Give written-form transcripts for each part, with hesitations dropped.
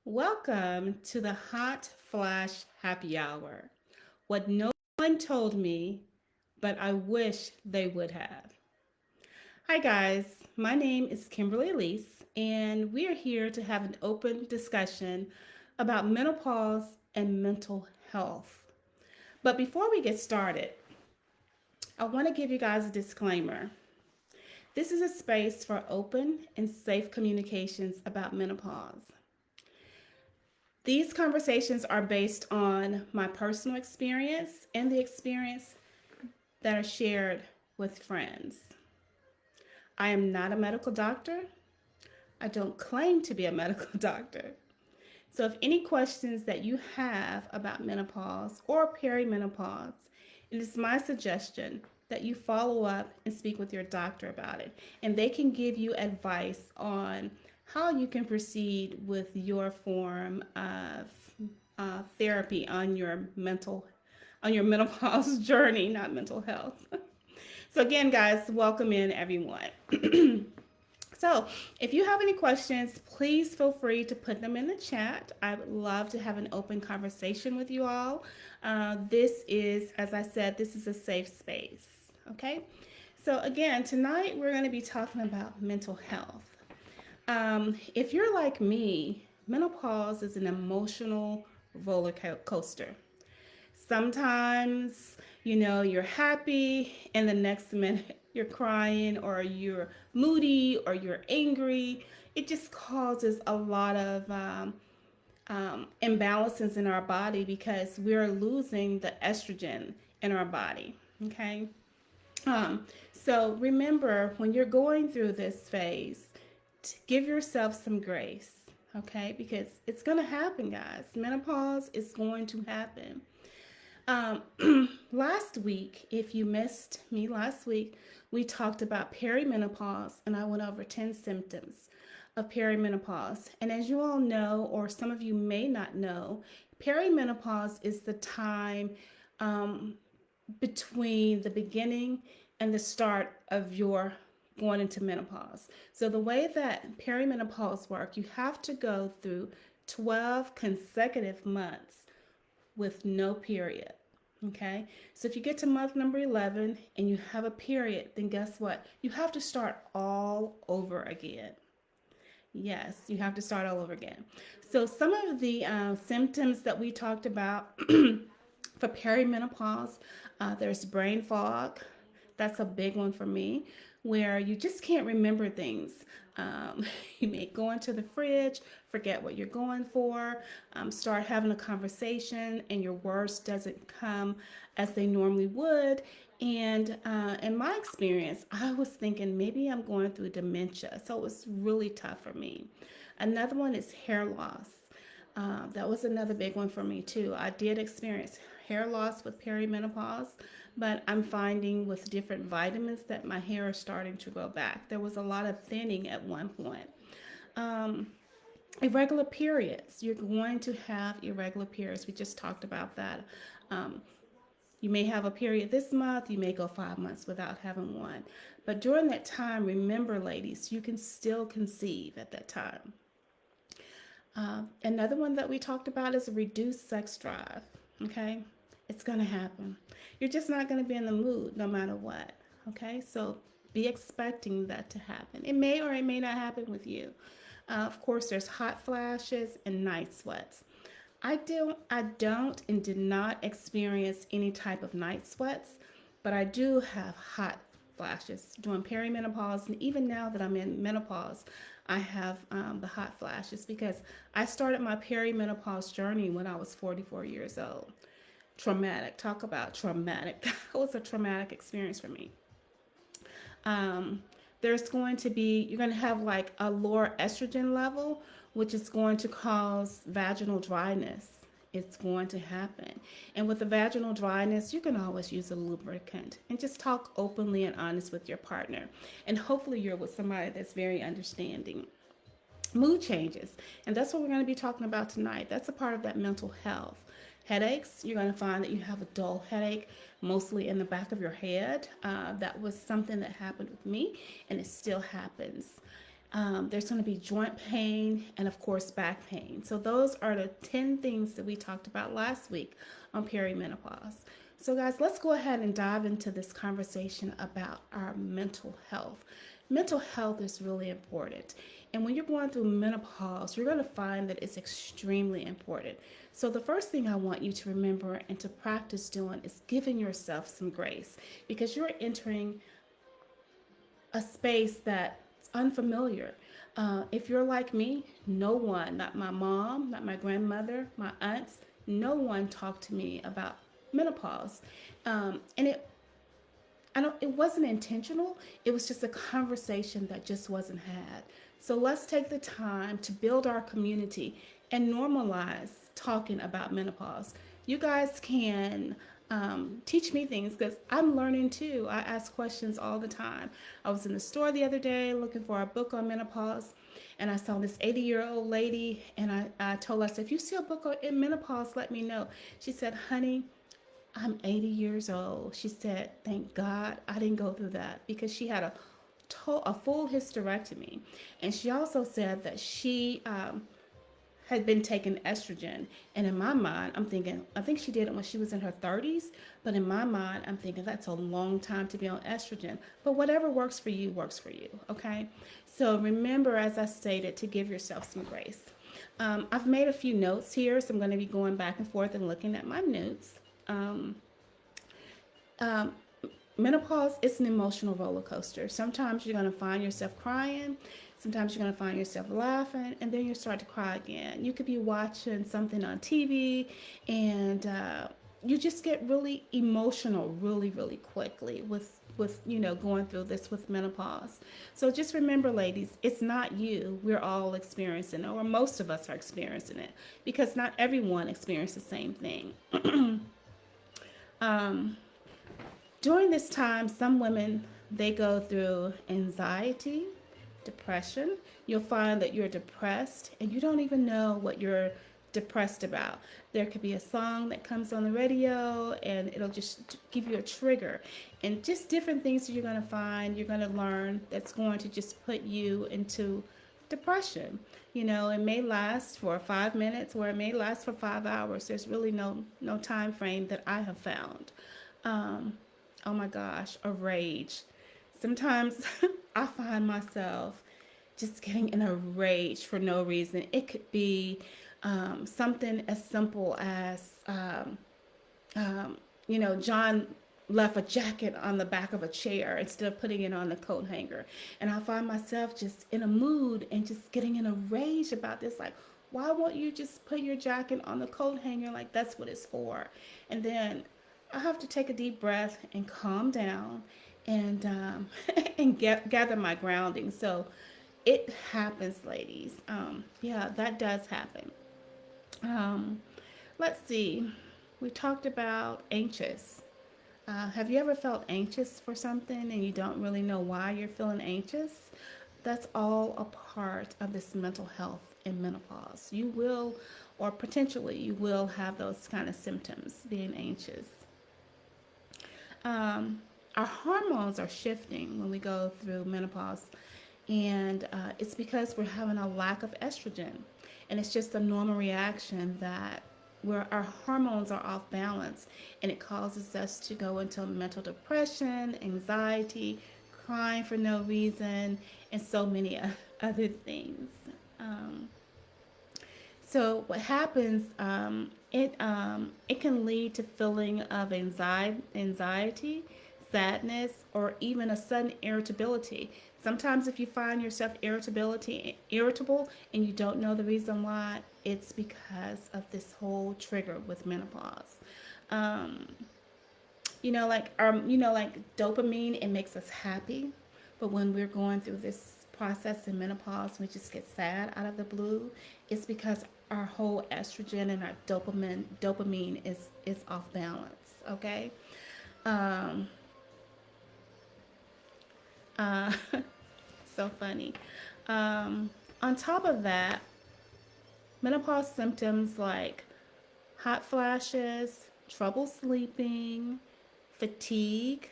Welcome to the Hot Flash Happy Hour. What no one told me, but I wish they would have. Hi, guys. My name is Kimberly Elise, and we are here to have an open discussion about menopause and mental health. But before we get started, I want to give you guys a disclaimer. This is a space for open and safe communications about menopause. These conversations are based on my personal experience and the experience that are shared with friends. I am not a medical doctor. I don't claim to be a medical doctor. So, if any questions that you have about menopause or perimenopause, it is my suggestion that you follow up and speak with your doctor about it. And they can give you advice on how you can proceed with your form of therapy on your menopause journey, not mental health. So again, guys, welcome in everyone. So, if you have any questions, please feel free to put them in the chat. I would love to have an open conversation with you all. This is, as I said, this is a safe space. Okay? So, again, tonight we're going to be talking about mental health. If you're like me, menopause is an emotional roller coaster. Sometimes, you're happy, and the next minute you're crying, or you're moody, or you're angry. It just causes a lot of imbalances in our body because we're losing the estrogen in our body. Okay. So remember, when you're going through this phase, give yourself some grace. Okay, because it's going to happen, guys. Menopause is going to happen. Um, Last week, if you missed me last week, we talked about perimenopause and I went over 10 symptoms of perimenopause. And as you all know, or some of you may not know, perimenopause is the time um, between the beginning and the start of your going into menopause. So the way that perimenopause works, you have to go through 12 consecutive months with no period. Okay, so if you get to month number 11 and you have a period, then guess what? You have to start all over again. Yes, you have to start all over again. So, some of the symptoms that we talked about for perimenopause, there's brain fog. That's a big one for me, where you just can't remember things. You may go into the fridge, forget what you're going for, start having a conversation, and your words doesn't come as they normally would. And in my experience, I was thinking maybe I'm going through dementia, so it was really tough for me. Another one is hair loss. That was another big one for me too. I did experience hair loss with perimenopause, but I'm finding with different vitamins that my hair is starting to grow back. There was a lot of thinning at one point. Um, Irregular periods. You're going to have irregular periods. We just talked about that. Um, you may have a period this month, you may go 5 months without having one. But during that time, remember, ladies, you can still conceive at that time. Another one that we talked about is a reduced sex drive. Okay, it's going to happen. You're just not going to be in the mood no matter what. Okay, so be expecting that to happen. It may or it may not happen with you. Of course, there's hot flashes and night sweats. I don't and did not experience any type of night sweats, but I do have hot flashes during perimenopause, and even now that I'm in menopause, I have the hot flashes because I started my perimenopause journey when I was 44 years old. Traumatic. Talk about traumatic. That was a traumatic experience for me. um, there's going to be, you're going to have like a lower estrogen level, which is going to cause vaginal dryness. It's going to happen. And with the vaginal dryness, you can always use a lubricant and just talk openly and honest with your partner. And hopefully, you're with somebody that's very understanding. Mood changes, and that's what we're going to be talking about tonight. That's a part of that mental health. Headaches, you're going to find that you have a dull headache mostly in the back of your head. That was something that happened with me, and it still happens. There's going to be joint pain and, of course, back pain. So, those are the 10 things that we talked about last week on perimenopause. So, guys, let's go ahead and dive into this conversation about our mental health. Mental health is really important. And when you're going through menopause, you're going to find that it's extremely important. So, the first thing I want you to remember and to practice doing is giving yourself some grace because you're entering a space that's unfamiliar. If you're like me, no one, not my mom, not my grandmother, my aunts, no one talked to me about menopause. And it wasn't intentional. It was just a conversation that just wasn't had. So let's take the time to build our community and normalize talking about menopause. You guys can teach me things because I'm learning too. I ask questions all the time. I was in the store the other day looking for a book on menopause, and I saw this 80-year-old lady, and I told her, I said, if you see a book on menopause, let me know. She said, honey, I'm 80 years old. She said, thank God I didn't go through that because she had a full hysterectomy. And she also said that she had been taking estrogen. And in my mind, I'm thinking, I think she did it when she was in her 30s. But in my mind, I'm thinking that's a long time to be on estrogen. But whatever works for you, works for you. Okay? So remember, as I stated, to give yourself some grace. I've made a few notes here, so I'm going to be going back and forth and looking at my notes. Um, um, Menopause is an emotional roller coaster. Sometimes you're going to find yourself crying. Sometimes you're going to find yourself laughing, and then you start to cry again. You could be watching something on TV, and you just get really emotional really, really quickly with going through this with menopause. So just remember, ladies, it's not you. We're all experiencing it, or most of us are experiencing it, because not everyone experiences the same thing. um, During this time, some women they go through anxiety, depression. You'll find that you're depressed and you don't even know what you're depressed about. There could be a song that comes on the radio and it'll just give you a trigger. And just different things that you're going to find, you're going to learn that's going to just put you into depression. It may last for 5 minutes or it may last for 5 hours. There's really no time frame that I have found. Um, oh my gosh, a rage. Sometimes I find myself just getting in a rage for no reason. It could be something as simple as, um, John left a jacket on the back of a chair instead of putting it on the coat hanger. And I find myself just in a mood and just getting in a rage about this. Like, why won't you just put your jacket on the coat hanger? Like, that's what it's for. And then I have to take a deep breath and calm down and and gather my grounding. So it happens, ladies. Yeah, that does happen. Um, let's see. We talked about anxious. Have you ever felt anxious for something and you don't really know why you're feeling anxious? That's all a part of this mental health in menopause. You will, or potentially, you will have those kind of symptoms being anxious. um, our hormones are shifting when we go through menopause, and it's because we're having a lack of estrogen, and it's just a normal reaction that where our hormones are off balance, and it causes us to go into mental depression, anxiety, crying for no reason, and so many other things. Um, so what happens? It can lead to feeling of anxiety, sadness, or even a sudden irritability. Sometimes, if you find yourself irritable, and you don't know the reason why, it's because of this whole trigger with menopause. Um, like dopamine, it makes us happy, but when we're going through this process in menopause, we just get sad out of the blue. It's because our whole estrogen and our dopamine is off balance. Okay. um uh so funny. On top of that, menopause symptoms like hot flashes, trouble sleeping, fatigue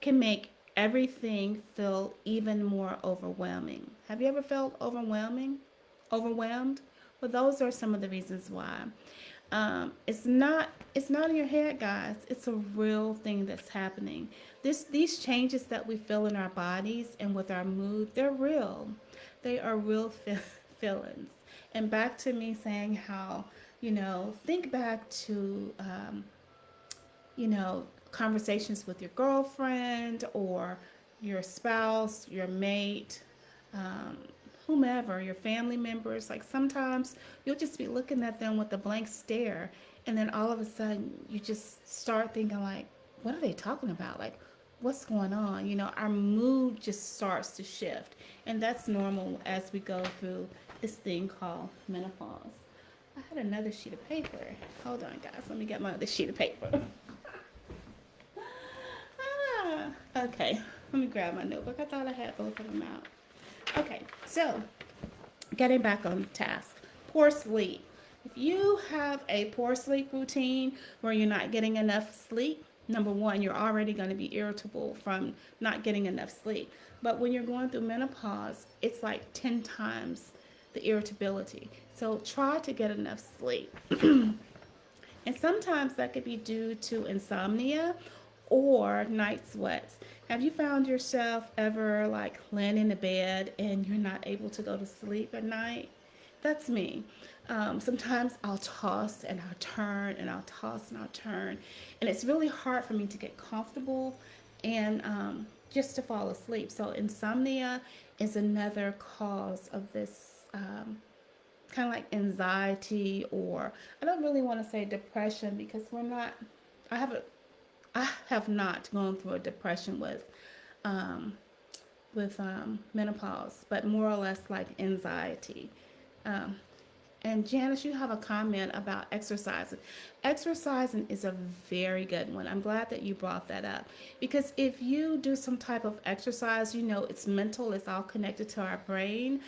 can make everything feel even more overwhelming. Have you ever felt overwhelmed? Well, those are some of the reasons why. It's not in your head, guys. It's a real thing that's happening. These changes that we feel in our bodies and with our mood, they're real. They are real feelings. And back to me saying how, think back to conversations with your girlfriend or your spouse, your mate, um, whomever, your family members. Like sometimes you'll just be looking at them with a blank stare, and then all of a sudden you just start thinking, like, what are they talking about? Like, what's going on? Our mood just starts to shift, and that's normal as we go through this thing called menopause. I had another sheet of paper. Hold on, guys. Let me get my other sheet of paper. Okay, let me grab my notebook. I thought I had both of them out. Okay, so getting back on task. Poor sleep. If you have a poor sleep routine where you're not getting enough sleep, number one, you're already going to be irritable from not getting enough sleep. But when you're going through menopause, it's like 10 times the irritability. So try to get enough sleep. And sometimes that could be due to insomnia or night sweats. Have you found yourself ever like laying in the bed and you're not able to go to sleep at night? That's me. Sometimes I'll toss and I'll turn and I'll toss and I'll turn. And it's really hard for me to get comfortable and just to fall asleep. So, insomnia is another cause of this kind of like anxiety, or I don't really want to say depression because we're not, I haven't I have not gone through a depression um, menopause, but more or less like anxiety. Um, and Janice, you have a comment about exercising. Exercising is a very good one. I'm glad that you brought that up because if you do some type of exercise, it's mental, it's all connected to our brain.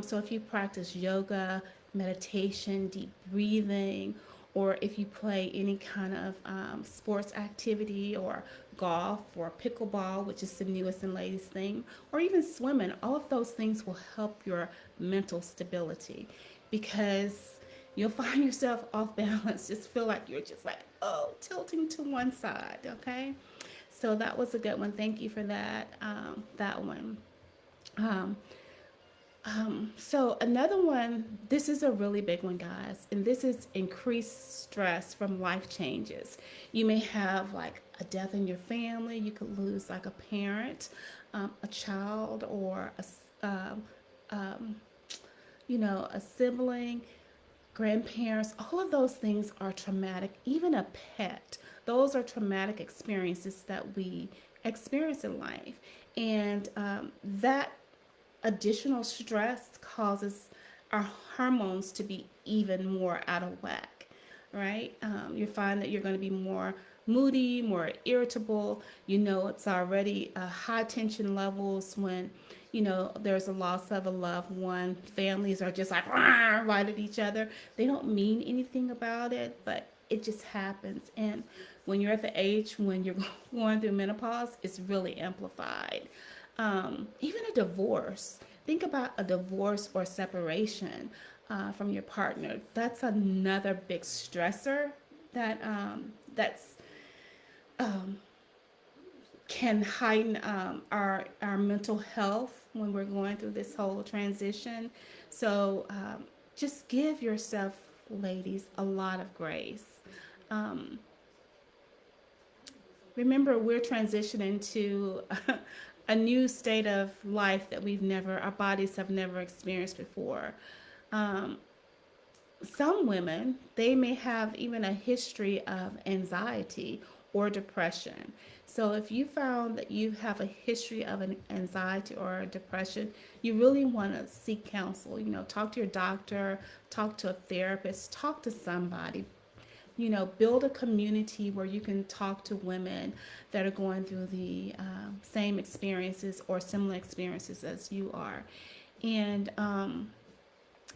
So if you practice yoga, meditation, deep breathing, or if you play any kind of sports activity or golf or pickleball, which is the newest and latest thing, or even swimming, all of those things will help your mental stability because you'll find yourself off balance, just feel like you're just like, oh, tilting to one side, okay? So that was a good one. Thank you for that one. Um, so another one, this is a really big one, guys, and this is increased stress from life changes. You may have like a death in your family. You could lose like a parent, a child, or um, a sibling, grandparents. All of those things are traumatic. Even a pet. Those are traumatic experiences that we experience in life, and that additional stress causes our hormones to be even more out of whack, right? You find that you're going to be more moody, more irritable. It's already high tension levels when, there's a loss of a loved one. Families are just like, right at each other. They don't mean anything about it, but it just happens. And when you're at the age when you're going through menopause, it's really amplified. Even a divorce. Think about a divorce or separation from your partner. That's another big stressor that's um, can heighten our mental health when we're going through this whole transition. So just give yourself, ladies, a lot of grace. Um, Remember, we're transitioning to a new state of life that our bodies have never experienced before. Um, some women, they may have even a history of anxiety or depression. So if you found that you have a history of an anxiety or depression, you really want to seek counsel. Talk to your doctor, talk to a therapist, talk to somebody. Build a community where you can talk to women that are going through the same experiences or similar experiences as you are. And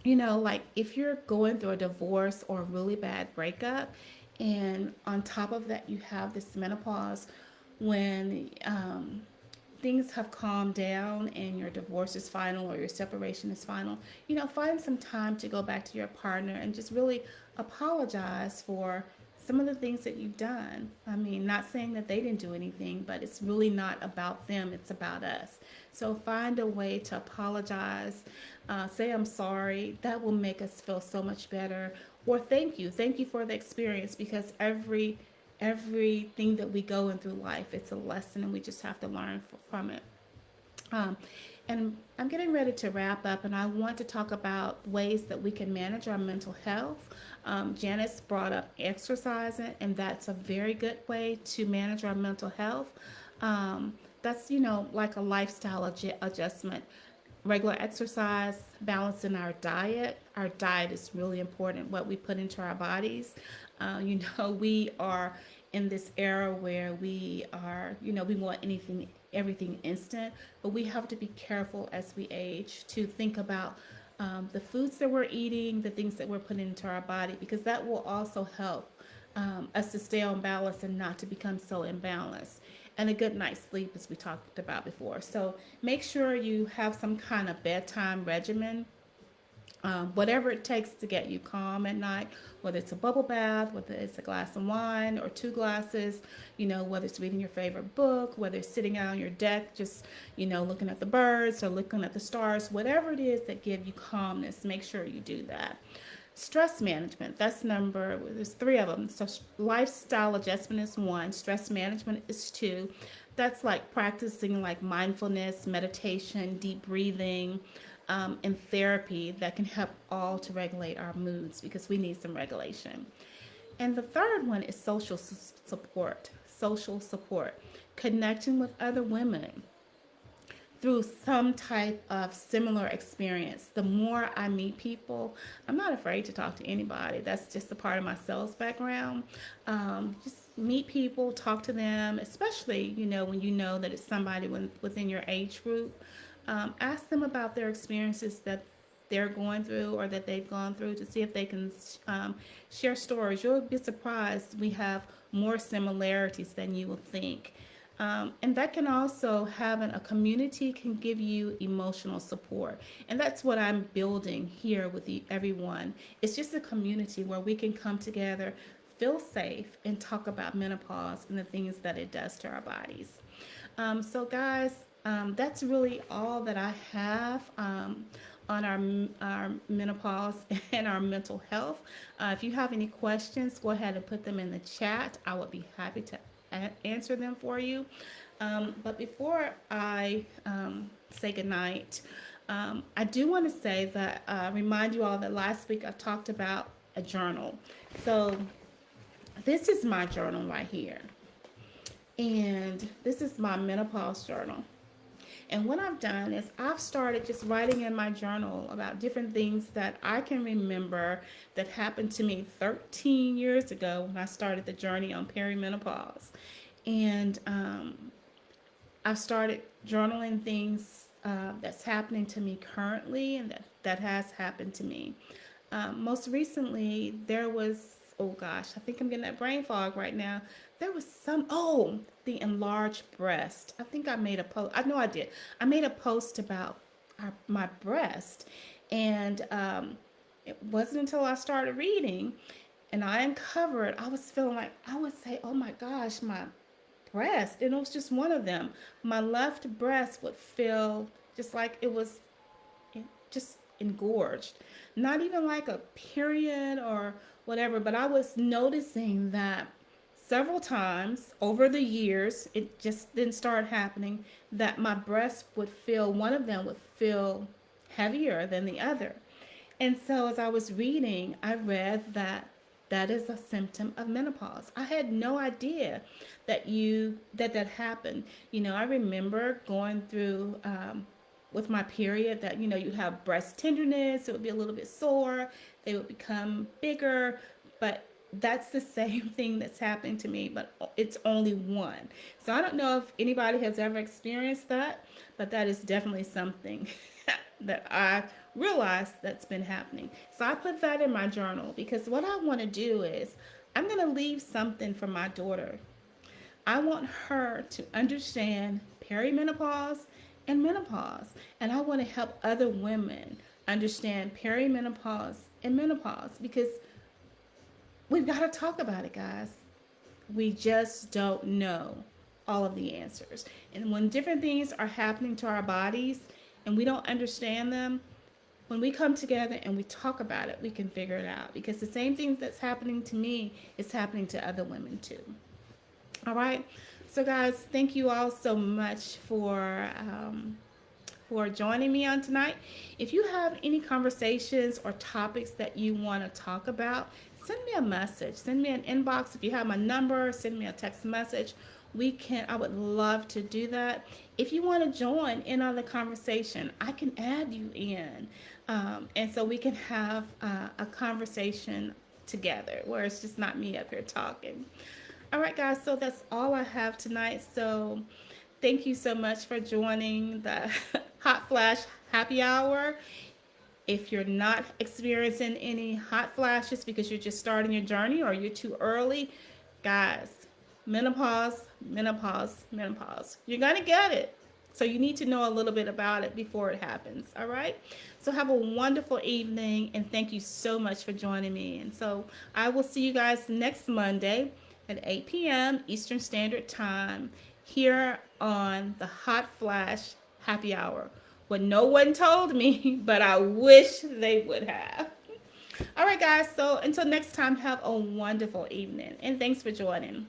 like if you're going through a divorce or a really bad breakup, and on top of that, you have this menopause when things have calmed down and your divorce is final or your separation is final, find some time to go back to your partner and just really apologize for some of the things that you've done. I mean, not saying that they didn't do anything, but it's really not about them, it's about us. So find a way to apologize, say I'm sorry. That will make us feel so much better. Or thank you for the experience, because everything that we go in through life, it's a lesson, and we just have to learn from it. Um, and I'm getting ready to wrap up, and I want to talk about ways that we can manage our mental health. Janice brought up exercising, and that's a very good way to manage our mental health. That's, like a lifestyle adjustment. Regular exercise, balancing our diet. Our diet is really important, what we put into our bodies. We are in this era where we want everything instant, but we have to be careful as we age to think about the foods that we're eating, the things that we're putting into our body, because that will also help us to stay on balance and not to become so imbalanced. And a good night's sleep, as we talked about before. So make sure you have some kind of bedtime regimen, whatever it takes to get you calm at night, whether it's a bubble bath, whether it's a glass of wine or two glasses, whether it's reading your favorite book, whether it's sitting out on your deck, just, looking at the birds or looking at the stars, whatever it is that give you calmness, make sure you do that. Stress management, there's three of them. So lifestyle adjustment is one, stress management is two. That's like practicing like mindfulness, meditation, deep breathing, and therapy that can help all to regulate our moods, because we need some regulation. And the third one is support. Social support, connecting with other women through some type of similar experience. The more I meet people, I'm not afraid to talk to anybody. That's just a part of my sales background. Just meet people, talk to them, especially, when you know that it's somebody within your age group. Ask them about their experiences that they're going through or that they've gone through, to see if they can share stories. You'll be surprised. We have more similarities than you will think. And that can also, having a community can give you emotional support. And that's what I'm building here with everyone. It's just a community where we can come together, feel safe, and talk about menopause and the things that it does to our bodies. So, guys, that's really all that I have on our menopause and our mental health. If you have any questions, go ahead and put them in the chat. I would be happy to answer them for you. But before I say goodnight, I do want to say that, remind you all that last week I talked about a journal. So this is my journal right here. And this is my menopause journal. And what I've done is I've started just writing in my journal about different things that I can remember that happened to me 13 years ago when I started the journey on perimenopause. And I've started journaling things that's happening to me currently, and that has happened to me. Most recently, there was, oh gosh, I think I'm getting that brain fog right now. There was the enlarged breast. I think I made a post. I know I did. I made a post about my breast. And it wasn't until I started reading and I uncovered, I was feeling like, I would say, oh my gosh, my breast. And it was just one of them. My left breast would feel just like it was just engorged. Not even like a period or whatever, but I was noticing that several times over the years, it just didn't start happening, that my breast would feel, one of them would feel heavier than the other. And so as I was reading, I read that that is a symptom of menopause. I had no idea that happened. I remember going through with my period that you have breast tenderness. It would be a little bit sore. They would become bigger, but that's the same thing that's happening to me, but it's only one. So I don't know if anybody has ever experienced that, but that is definitely something that I realized that's been happening. So I put that in my journal because what I want to do is I'm going to leave something for my daughter. I want her to understand perimenopause and menopause. And I want to help other women understand perimenopause and menopause because we've got to talk about it, guys. We just don't know all of the answers. And when different things are happening to our bodies and we don't understand them, when we come together and we talk about it, we can figure it out. Because the same thing that's happening to me is happening to other women too. All right. So, guys, thank you all so much for joining me on tonight. If you have any conversations or topics that you want to talk about, send me a message. Send me an inbox. If you have my number, send me a text message. I would love to do that. If you want to join in on the conversation, I can add you in. And so we can have a conversation together where it's just not me up here talking. All right, guys, so that's all I have tonight. So thank you so much for joining the Hot Flash Happy Hour. If you're not experiencing any hot flashes because you're just starting your journey or you're too early, guys, menopause, menopause, menopause. You're going to get it. So you need to know a little bit about it before it happens. All right. So have a wonderful evening and thank you so much for joining me. And so I will see you guys next Monday at 8 p.m. Eastern Standard Time here on the Hot Flash Happy Hour. What no one told me, but I wish they would have. All right, guys. So until next time, have a wonderful evening. And thanks for joining.